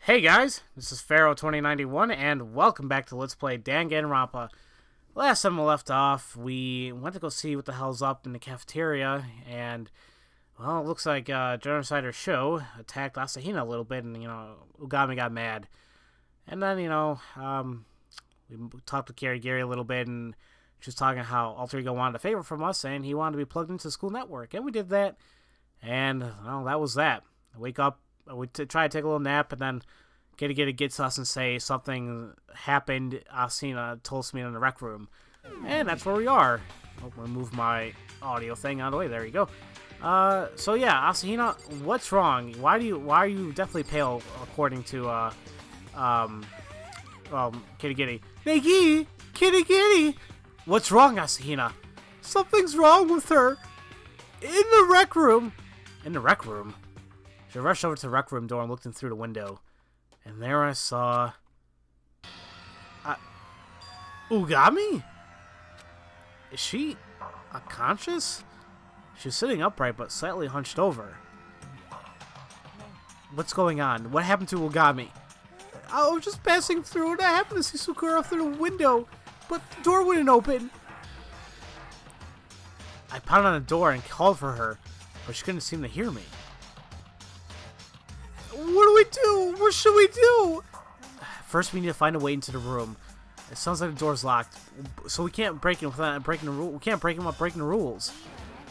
Hey guys, this is Pharaoh 2091, and welcome back to Let's Play Dangan Ronpa. Last time we left off, we went to go see what the hell's up in the cafeteria, and, well, it looks like Genocider Sho attacked Asahina a little bit, and, Ugami got mad. And then, we talked to Kirigiri a little bit, and she was talking how Alter Ego wanted a favor from us, and he wanted to be plugged into the school network, and we did that, and, well, that was that. I wake up, we try to take a little nap, and then Kirigiri gets us and say something happened. Asahina told me in the rec room, and that's where we are. I'm gonna move my audio thing out of the way. There you go. So yeah, Asahina, what's wrong? Why are you deathly pale according to Kirigiri? Negi, Kirigiri, what's wrong, Asahina? Something's wrong with her. In the rec room. In the rec room. She rushed over to the rec room door and looked in through the window. And there I saw... Ugami? Is she unconscious? She's sitting upright but slightly hunched over. What's going on? What happened to Ugami? I was just passing through and I happened to see Sakura through the window, but the door wouldn't open. I pounded on the door and called for her, but she couldn't seem to hear me. What do we do? What should we do? First, we need to find a way into the room. It sounds like the door's locked, so we can't break it without breaking the rule. We can't break it without breaking the rules.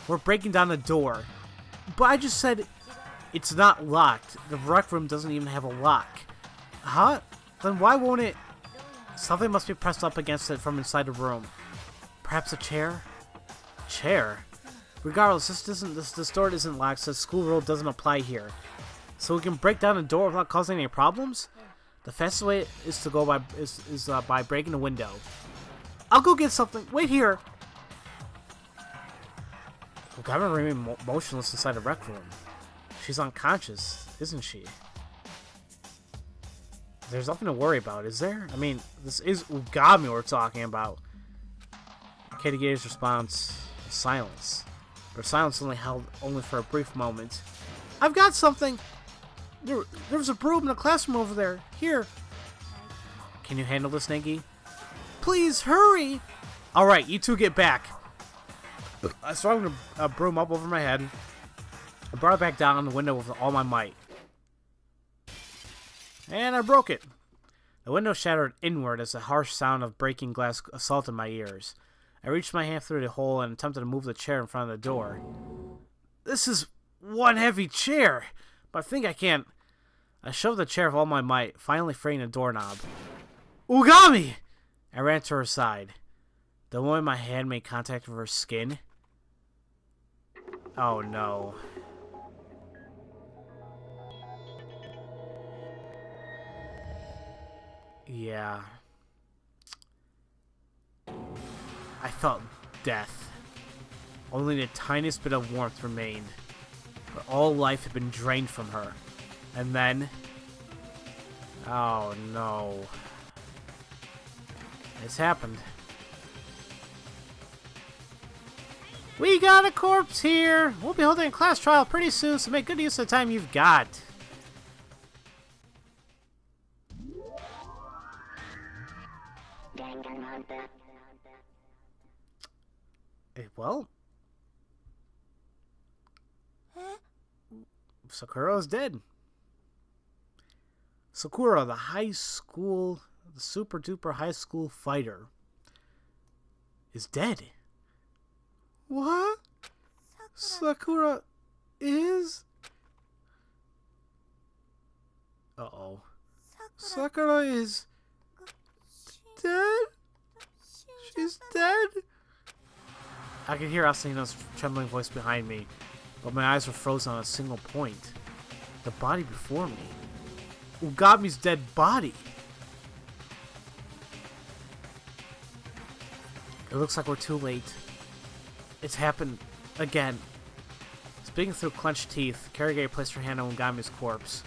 We're breaking down the door. But I just said it's not locked. The rec room doesn't even have a lock. Huh? Then why won't it? Something must be pressed up against it from inside the room. Perhaps a chair? Chair? Regardless, this door isn't locked, so the school rule doesn't apply here. So we can break down the door without causing any problems? The fastest way is to go by breaking the window. I'll go get something. Wait here. Ugami remained motionless inside the rec room. She's unconscious, isn't she? There's nothing to worry about, is there? I mean, this is Ugami we're talking about. Kirigiri's response is silence. But silence only held for a brief moment. I've got something! There was a broom in the classroom over there. Here. Can you handle this, Negi? Please, hurry! Alright, you two get back. I swung a broom up over my head. I brought it back down on the window with all my might. And I broke it. The window shattered inward as the harsh sound of breaking glass assaulted my ears. I reached my hand through the hole and attempted to move the chair in front of the door. This is one heavy chair, but I think I can't. I shoved the chair with all my might, finally freeing the doorknob. Ugami! I ran to her side. The moment my hand made contact with her skin. Oh no. Yeah. I felt death. Only the tiniest bit of warmth remained. But all life had been drained from her. And then... Oh no. It's happened. We got a corpse here! We'll be holding a class trial pretty soon, so make good use of the time you've got. Dangan Ronpa. Well... Sakura's dead. Sakura, the super duper high school fighter, is dead. What? Sakura is? Uh-oh. Sakura is dead? She's dead? I could hear Asahina's trembling voice behind me, but my eyes were frozen on a single point. The body before me. Ugami's dead body. It looks like we're too late. It's happened again. Speaking through clenched teeth, Kirigiri placed her hand on Ugami's corpse.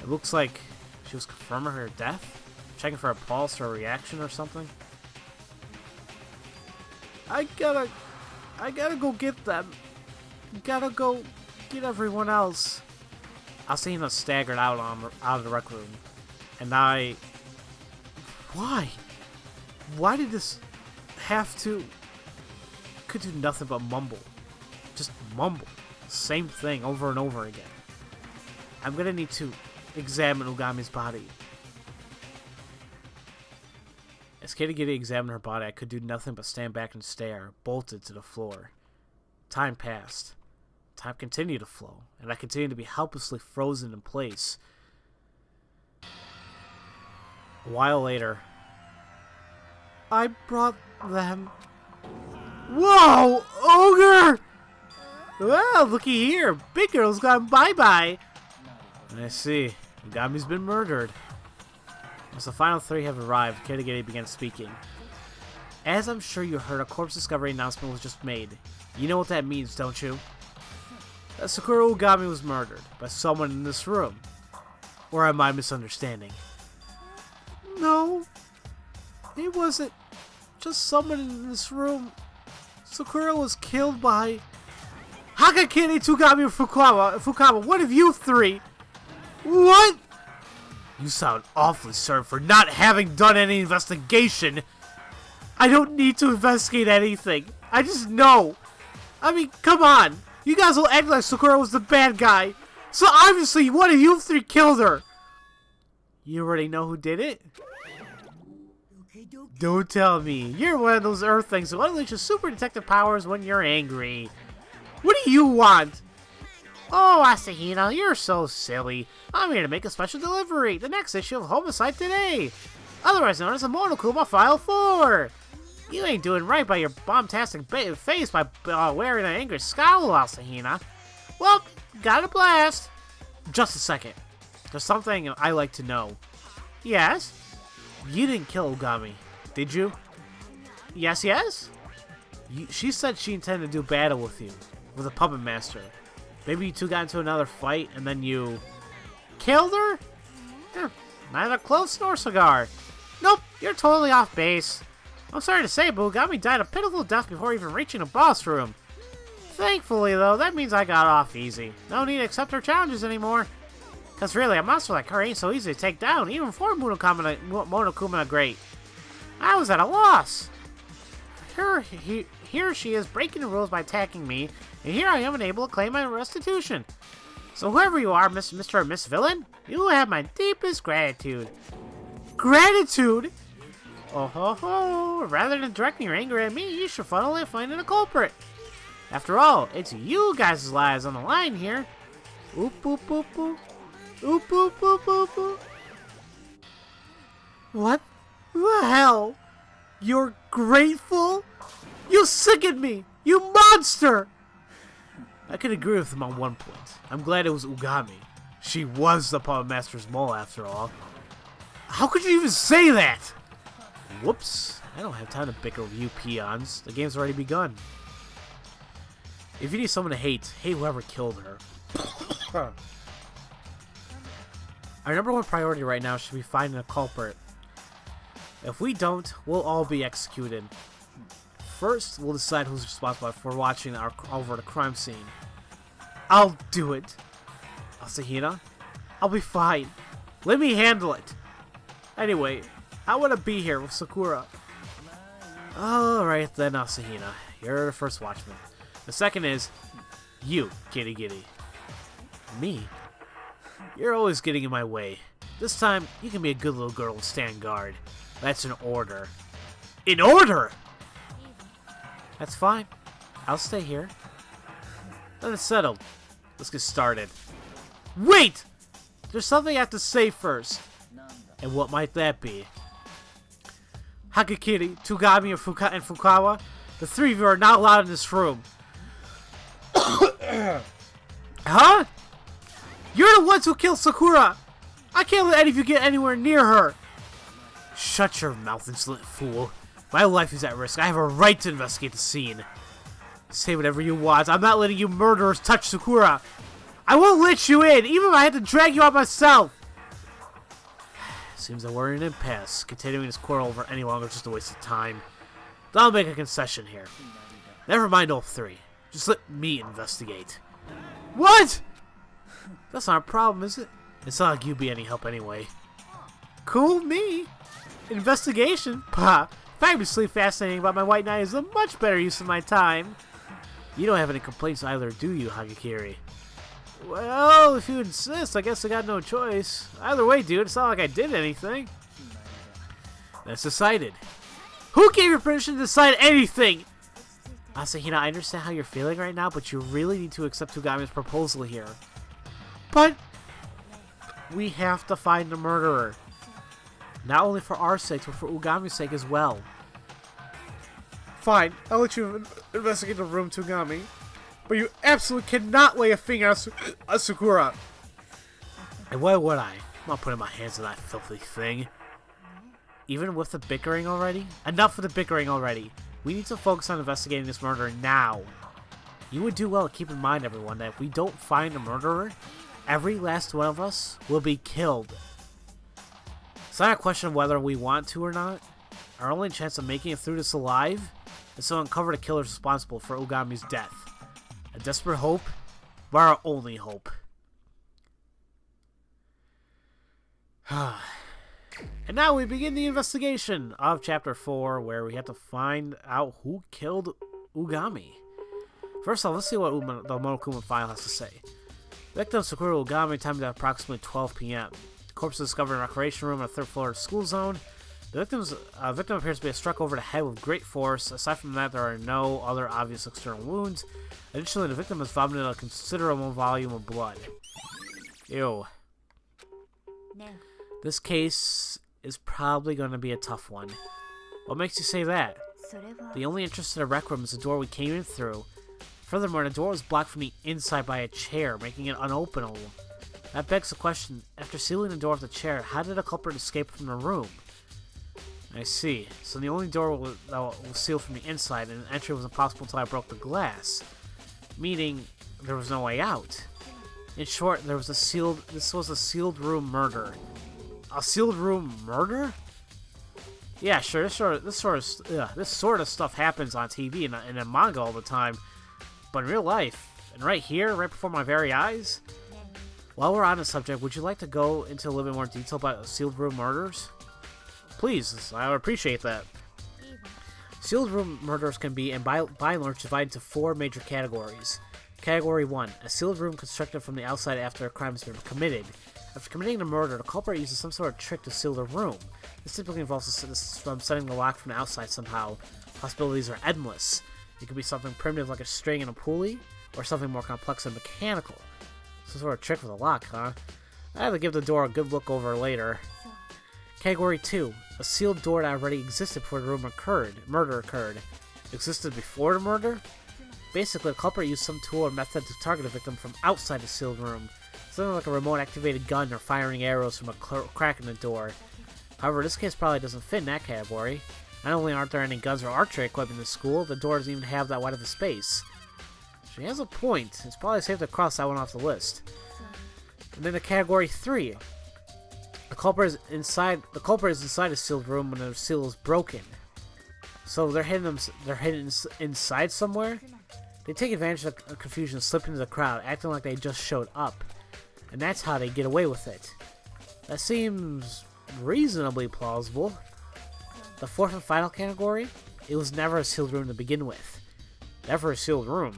It looks like she was confirming her death? Checking for a pulse or a reaction or something? I gotta go get them. Gotta go get everyone else. Asahina staggered out of the rec room. And Why? Why did this have to... Could do nothing but mumble. Just mumble. Same thing over and over again. I'm gonna need to examine Ugami's body. As Kirigiri examined her body, I could do nothing but stand back and stare, bolted to the floor. Time passed. Time continued to flow, and I continued to be helplessly frozen in place. A while later, I brought them... Whoa! Ogre! Well, looky here. Big girl's gone bye-bye. I see. Ugami's been murdered. As the final three have arrived, Kirigiri began speaking. As I'm sure you heard, a corpse discovery announcement was just made. You know what that means, don't you? That Sakura Ugami was murdered by someone in this room. Or am I misunderstanding? No. It wasn't just someone in this room. Sakura was killed by... Hakakiri, Tsugami, or Fukawa, one of you three! What? You sound awfully certain for not having done any investigation. I don't need to investigate anything. I just know. I mean, come on. You guys will act like Sakura was the bad guy. So obviously one of you three killed her. You already know who did it? Don't tell me. You're one of those Earth things who unleash your super detective powers when you're angry. What do you want? Oh, Asahina, you're so silly. I'm here to make a special delivery. The next issue of Homicide Today. Otherwise known as a Monokuma File 4. You ain't doing right by your bomb-tastic face by wearing an angry scowl, Asahina. Well, got a blast. Just a second. There's something I like to know. Yes? You didn't kill Ugami, did you? Yes, yes? She said she intended to do battle with you, with a puppet master. Maybe you two got into another fight and then you... killed her? Neither close nor cigar. Nope, you're totally off base. I'm sorry to say, but Ugami died a pitiful death before even reaching the boss room. Thankfully, though, that means I got off easy. No need to accept her challenges anymore. Cause really, a monster like her ain't so easy to take down, even for Monokuma Great. I was at a loss. Here she is breaking the rules by attacking me, and here I am unable to claim my restitution. So whoever you are, Mr. or Miss Villain, you have my deepest gratitude. Gratitude? Oh ho ho! Rather than directing your anger at me, you should funnel it finding a culprit. After all, it's you guys' lives on the line here. Oop oop oop oop. Oop oop oop oop oop. What the hell? You're grateful? You sickened me! You monster! I could agree with him on one point. I'm glad it was Ugami. She was the Puppet Master's mole after all. How could you even say that? Whoops. I don't have time to bicker with you peons. The game's already begun. If you need someone to hate whoever killed her. Our number one priority right now should be finding a culprit. If we don't, we'll all be executed. First, we'll decide who's responsible for watching over the crime scene. I'll do it. Asahina, I'll be fine. Let me handle it. Anyway, I want to be here with Sakura. Alright then, Asahina. You're the first watchman. The second is you, Kirigiri. Me? You're always getting in my way. This time, you can be a good little girl and stand guard. That's an order. An order?! That's fine. I'll stay here. Then it's settled. Let's get started. Wait! There's something I have to say first. And what might that be? Hakakiri, Tsugami, and Fukawa, the three of you are not allowed in this room. Huh? You're the ones who killed Sakura! I can't let any of you get anywhere near her! Shut your mouth, insolent fool. My life is at risk. I have a right to investigate the scene. Say whatever you want. I'm not letting you murderers touch Sakura. I won't let you in, even if I had to drag you out myself. Seems that we're in an impasse. Continuing this quarrel over any longer is just a waste of time. But I'll make a concession here. Never mind all three. Just let me investigate. What? That's not a problem, is it? It's not like you'd be any help anyway. Cool me. Investigation? Pah. Fabulously fascinating, but my white knight is a much better use of my time. You don't have any complaints either, do you, Hagakiri? Well, if you insist, I guess I got no choice. Either way, dude, it's not like I did anything. That's decided. Who gave you permission to decide anything? Asahina, I understand how you're feeling right now, but you really need to accept Ugami's proposal here. But we have to find the murderer. Not only for our sake, but for Ugami's sake as well. Fine, I'll let you investigate the room to Ugami. But you absolutely cannot lay a finger on Sakura. And why would I? I'm not putting my hands on that filthy thing. Even with the bickering already? Enough of the bickering already. We need to focus on investigating this murder now. You would do well to keep in mind, everyone, that if we don't find the murderer, every last one of us will be killed. It's not a question of whether we want to or not. Our only chance of making it through this alive is to uncover the killers responsible for Ugami's death. A desperate hope, but our only hope. And now we begin the investigation of Chapter 4, where we have to find out who killed Ugami. First off, let's see what the Monokuma file has to say. Victim Sakura Ugami, timed at approximately 12 p.m. Corpse was discovered in a recreation room on the 3rd floor of the school zone. The victim appears to be struck over the head with great force. Aside from that, there are no other obvious external wounds. Additionally, the victim has vomited a considerable volume of blood. Ew. No. This case is probably going to be a tough one. What makes you say that? The only entrance to the rec room is the door we came in through. Furthermore, the door was blocked from the inside by a chair, making it unopenable. That begs the question, after sealing the door with the chair, how did a culprit escape from the room? I see. So the only door that was sealed from the inside, and entry was impossible until I broke the glass. Meaning, there was no way out. In short, this was a sealed room murder. A sealed room murder? Yeah, sure. This sort of stuff happens on TV and in manga all the time, but in real life, and right here, right before my very eyes. While we're on the subject, would you like to go into a little bit more detail about sealed room murders? Please, I would appreciate that. Sealed room murders can be, and by and large, divided into 4 major categories. Category 1, a sealed room constructed from the outside after a crime has been committed. After committing the murder, the culprit uses some sort of trick to seal the room. This typically involves setting the lock from the outside somehow. Possibilities are endless. It could be something primitive like a string and a pulley, or something more complex and mechanical. Some sort of trick with a lock, huh? I have to give the door a good look over later. Category 2, a sealed door that already existed before the murder occurred. Existed before the murder? Basically, the culprit used some tool or method to target a victim from outside the sealed room. Something like a remote-activated gun or firing arrows from a crack in the door. However, this case probably doesn't fit in that category. Not only aren't there any guns or archery equipment in the school, the door doesn't even have that wide of a space. She has a point. It's probably safe to cross that one off the list. And then the category 3. The culprit is inside a sealed room when the seal is broken. So they're hidden inside somewhere. They take advantage of the confusion and slip into the crowd, acting like they just showed up. And that's how they get away with it. That seems reasonably plausible. The 4th and final category, it was never a sealed room to begin with. Never a sealed room.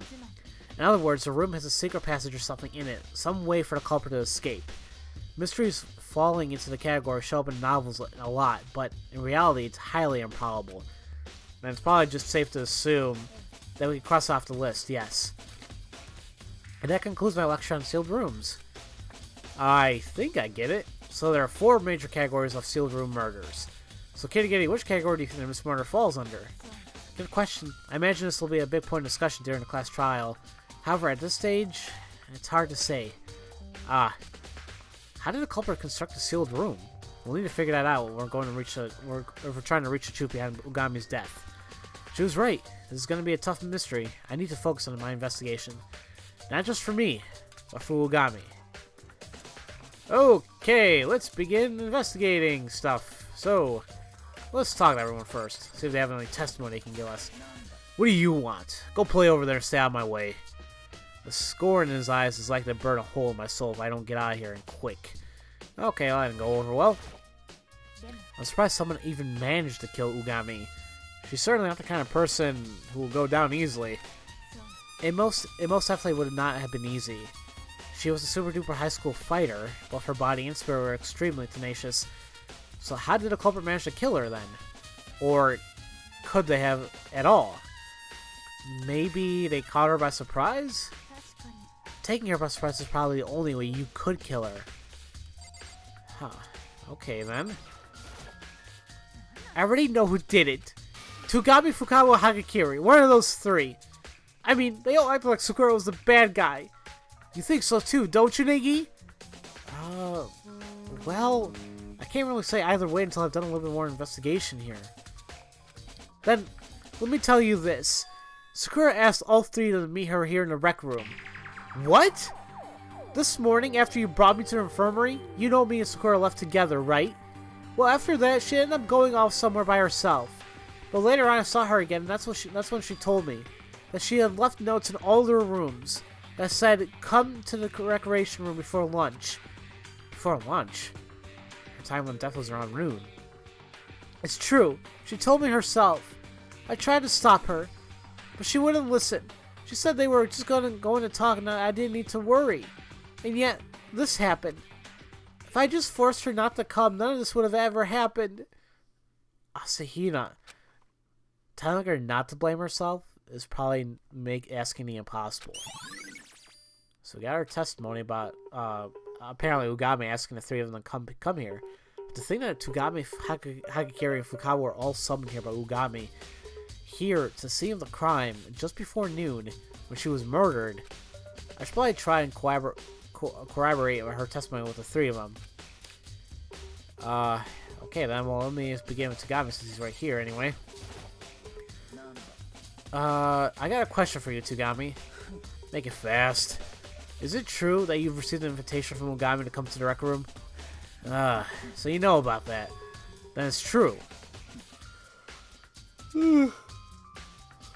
In other words, the room has a secret passage or something in it, some way for the culprit to escape. Mysteries falling into the category show up in novels a lot, but in reality it's highly improbable. And it's probably just safe to assume that we can cross off the list, yes. And that concludes my lecture on sealed rooms. I think I get it. So there are 4 major categories of sealed room murders. So Kirigiri, which category do you think this murder falls under? Good question. I imagine this will be a big point of discussion during the class trial. However, at this stage, it's hard to say. How did the culprit construct a sealed room? We'll need to figure that out when we're trying to reach the truth behind Ugami's death. She was right. This is going to be a tough mystery. I need to focus on my investigation. Not just for me, but for Ugami. Okay, let's begin investigating stuff. So, let's talk to everyone first. See if they have any testimony they can give us. What do you want? Go play over there and stay out of my way. The scorn in his eyes is like to burn a hole in my soul if I don't get out of here and quick. Okay, well, that didn't go over well. I'm surprised someone even managed to kill Ugami. She's certainly not the kind of person who will go down easily. It most definitely would not have been easy. She was a super duper high school fighter, both her body and spirit were extremely tenacious. So how did a culprit manage to kill her then? Or could they have at all? Maybe they caught her by surprise? Taking her by surprise is probably the only way you could kill her. Huh. Okay then. I already know who did it. Togami, Fukawa, or Hagakiri. One of those three. I mean, they all act like Sakura was the bad guy. You think so too, don't you, Negi? Well, I can't really say either way until I've done a little bit more investigation here. Then, let me tell you this. Sakura asked all three of them to meet her here in the rec room. What? This morning, after you brought me to the infirmary, you know me and Sakura left together, right? Well, after that, she ended up going off somewhere by herself. But later on, I saw her again, and that's when she told me that she had left notes in all their rooms that said, "Come to the recreation room before lunch." Before lunch? The time when death was around noon. It's true. She told me herself. I tried to stop her, but she wouldn't listen. She said they were just going to talk and I didn't need to worry. And yet, this happened. If I just forced her not to come, none of this would have ever happened. Asahina. Telling her not to blame herself is probably asking the impossible. So we got her testimony about apparently Ugami asking the three of them to come here. But the thing that Togami, Hagakiri, and Fukawa were all summoned here by Ugami here to scene the crime just before noon when she was murdered. I should probably try and corroborate her testimony with the three of them. Okay then, well let me just begin with Togami since he's right here anyway. I got a question for you, Togami. Make it fast. Is it true that you've received an invitation from Ugami to come to the rec room? So you know about that. Then it's true.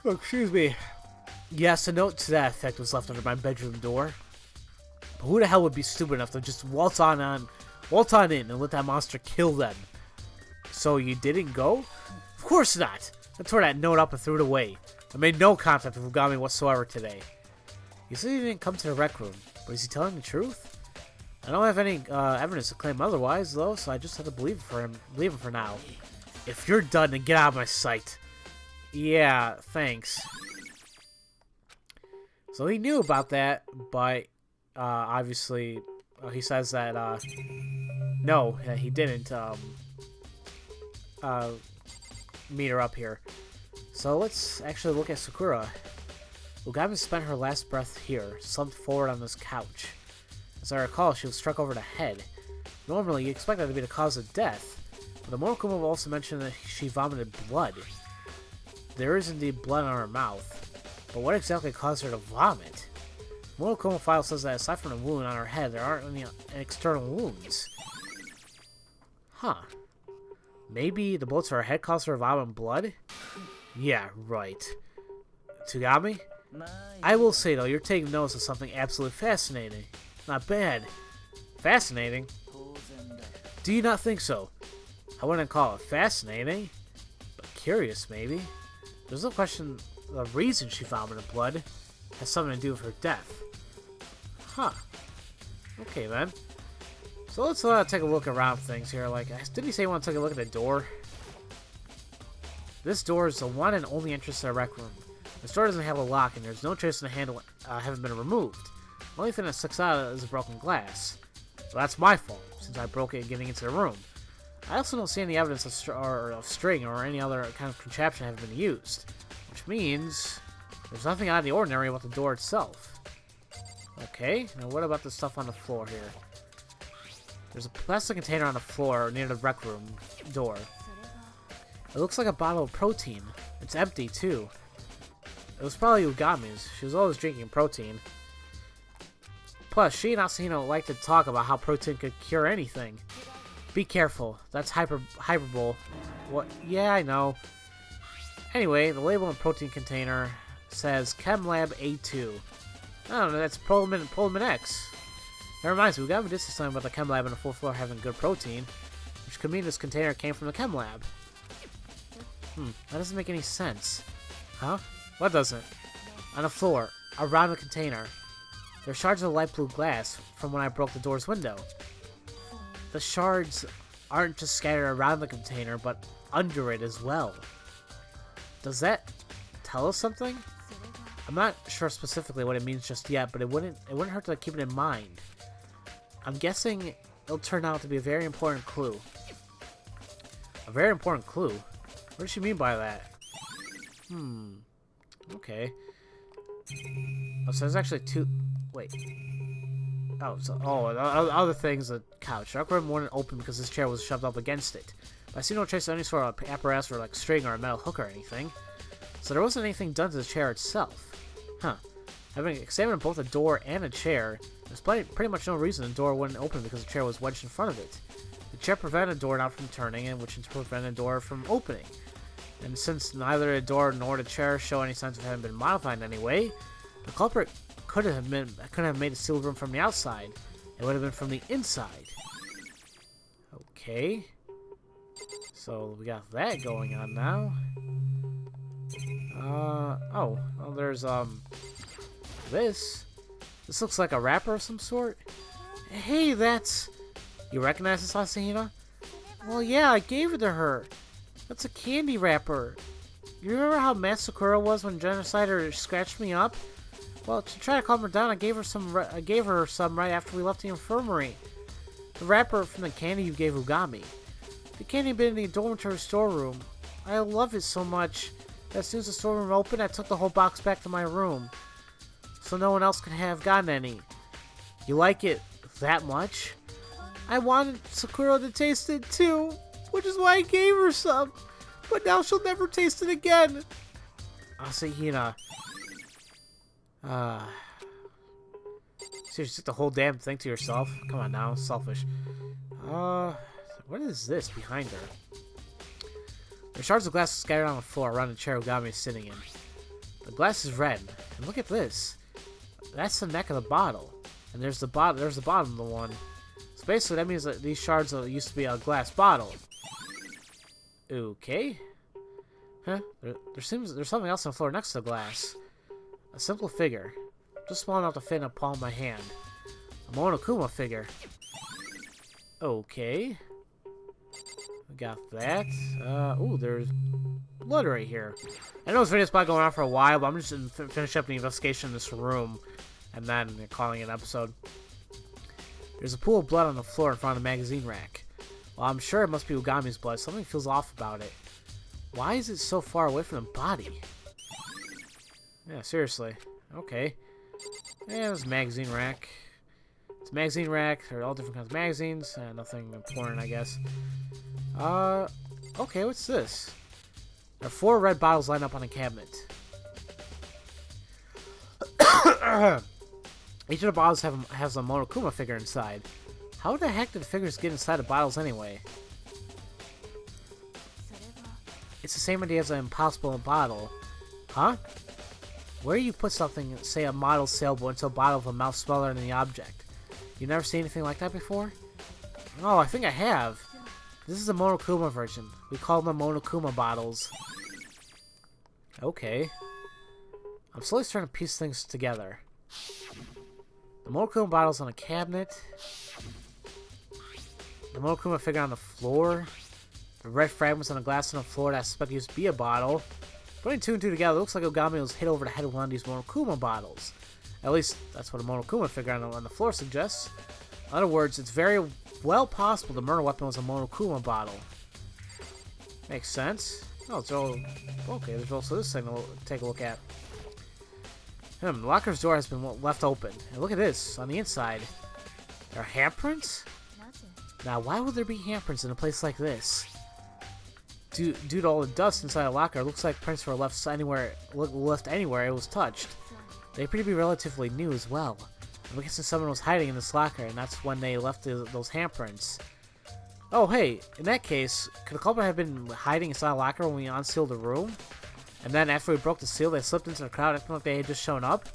Oh, excuse me. Yes, a note to that effect was left under my bedroom door. But who the hell would be stupid enough to just waltz on in and let that monster kill them? So you didn't go? Of course not. I tore that note up and threw it away. I made no contact with Ugami whatsoever today. He said he didn't come to the rec room, but is he telling the truth? I don't have any evidence to claim otherwise, though, so I just have to believe him for now. If you're done, then get out of my sight. Yeah, thanks. So he knew about that, but obviously he says that no, he didn't meet her up here. So let's actually look at Sakura. Ugami spent her last breath here, slumped forward on this couch. As I recall, she was struck over the head. Normally, you expect that to be the cause of death, but the Monokuma also mentioned that she vomited blood. There is indeed blood on her mouth, but what exactly caused her to vomit? The Monokuma file says that aside from the wound on her head, there aren't any external wounds. Huh. Maybe the bullets to her head caused her to vomit blood? Yeah, right. Togami? I will say though, you're taking notice of something absolutely fascinating. Not bad. Fascinating? Do you not think so? I wouldn't call it fascinating, but curious maybe. There's no question the reason she vomited blood has something to do with her death. Huh. Okay then. So let's take a look around things here. Like, didn't he say he wanted to take a look at the door? This door is the one and only entrance to the rec room. This door doesn't have a lock, and there's no trace in the handle having been removed. The only thing that sticks out is the broken glass. So that's my fault, since I broke it getting into the room. I also don't see any evidence of string or any other kind of contraption having been used, which means there's nothing out of the ordinary about the door itself. Okay, now what about the stuff on the floor here? There's a plastic container on the floor near the rec room door. It looks like a bottle of protein. It's empty, too. It was probably Ugami's. She was always drinking protein. Plus, she and Asahino like to talk about how protein could cure anything. Be careful. That's hyperbole. What? Yeah, I know. Anyway, the label on the protein container says ChemLab A2. I don't know, that's Promin X. That reminds me, Ugami did say something about the ChemLab on the full floor having good protein, which which could mean this container came from the chem lab. That doesn't make any sense. Huh? What doesn't? On the floor, around the container, there are shards of light blue glass from when I broke the door's window. The shards aren't just scattered around the container, but under it as well. Does that tell us something? I'm not sure specifically what it means just yet, but it wouldn't hurt to keep it in mind. I'm guessing it'll turn out to be a very important clue. A very important clue? What does she mean by that? Okay. Oh, so there's actually two... Wait. Other things, the couch. The room wouldn't open because this chair was shoved up against it. But I see no trace of any sort of apparatus or like string or a metal hook or anything. So there wasn't anything done to the chair itself. Huh. Having examined both the door and the chair, there's pretty much no reason the door wouldn't open because the chair was wedged in front of it. The chair prevented the door not from turning, and which prevented the door from opening. And since neither the door nor the chair show any signs of having been modified in any way, the culprit couldn't have made a sealed room from the outside. It would have been from the inside. Okay. So we got that going on now. Oh, well, there's this. This looks like a wrapper of some sort. Hey, that's... You recognize this, Asahina? Well, yeah, I gave it to her. That's a candy wrapper. You remember how mad Sakura was when Genocider scratched me up? Well, to try to calm her down, I gave her some right after we left the infirmary. The wrapper from the candy you gave Ugami. The candy had been in the dormitory storeroom. I love it so much that as soon as the storeroom opened, I took the whole box back to my room. So no one else could have gotten any. You like it that much? I wanted Sakura to taste it too, which is why I gave her some. But now she'll never taste it again. Asahina. Seriously, took the whole damn thing to yourself? Come on now, selfish. What is this behind her? There are shards of glass scattered on the floor around the chair Ugami is sitting in. The glass is red, and look at this. That's the neck of the bottle, and there's the bottom of the one. So basically, that means that these shards used to be a glass bottle. Okay. Huh? There's something else on the floor next to the glass. A simple figure, just small enough to fit in the palm of my hand. A Monokuma figure. Okay. We got that. Ooh, there's blood right here. I know this video's probably going on for a while, but I'm just going to finish up the investigation in this room, and then calling it an episode. There's a pool of blood on the floor in front of the magazine rack. Well, I'm sure it must be Ugami's blood. Something feels off about it. Why is it so far away from the body? Yeah, seriously. Okay. Yeah, there's a magazine rack. It's a magazine rack. There are all different kinds of magazines. Nothing important, I guess. Okay, what's this? There are 4 red bottles lined up on a cabinet. Each of the bottles has a Monokuma figure inside. How the heck did the figures get inside the bottles anyway? It's the same idea as an impossible bottle. Huh? Where do you put something, say a model sailboat, into a bottle with a mouth smaller than the object? You never seen anything like that before? Oh, I think I have. This is the Monokuma version. We call them Monokuma bottles. Okay. I'm slowly starting to piece things together. The Monokuma bottle's on a cabinet. The Monokuma figure on the floor. The red fragments on the glass on the floor that I suspect used to be a bottle. Putting 2 and 2 together, it looks like Ogami was hit over the head with one of these Monokuma bottles. At least, that's what a Monokuma figure on the floor suggests. In other words, it's very well possible the murder weapon was a Monokuma bottle. Makes sense. Oh, it's all... Okay, there's also this thing to take a look at. The locker's door has been left open. And look at this, on the inside. There are handprints? Now, why would there be handprints in a place like this? Due to all the dust inside the locker, it looks like prints were left anywhere it was touched. They appear to be relatively new as well. I'm guessing someone was hiding in this locker, and that's when they left those handprints. Oh, hey, in that case, could the culprit have been hiding inside a locker when we unsealed the room? And then after we broke the seal, they slipped into the crowd acting like they had just shown up?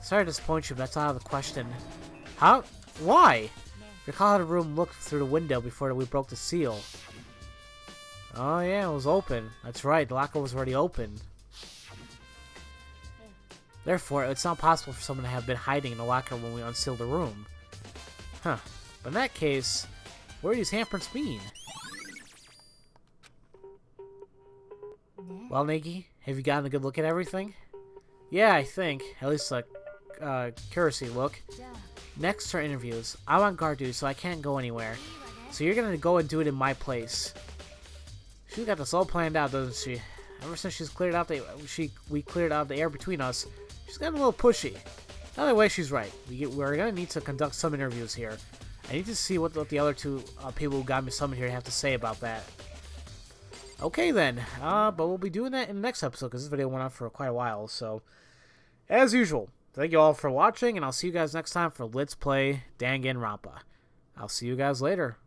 Sorry to disappoint you, but that's out of the question. How? Why? Recall how the room looked through the window before we broke the seal. Oh yeah, it was open. That's right, the locker was already open. Therefore, it's not possible for someone to have been hiding in the locker when we unsealed the room. Huh. But in that case, what do these handprints mean? Well, Nikki, have you gotten a good look at everything? Yeah, I think. At least a curiosity look. Next are interviews. I'm on guard duty, so I can't go anywhere. So you're gonna go and do it in my place. She's got this all planned out, doesn't she? Ever since we cleared out the air between us, she's gotten a little pushy. Either way, she's right. We're gonna need to conduct some interviews here. I need to see what the other two people who got me summoned here have to say about that. Okay then, but we'll be doing that in the next episode because this video went on for quite a while. So, as usual, thank you all for watching, and I'll see you guys next time for Let's Play Dangan Ronpa. I'll see you guys later.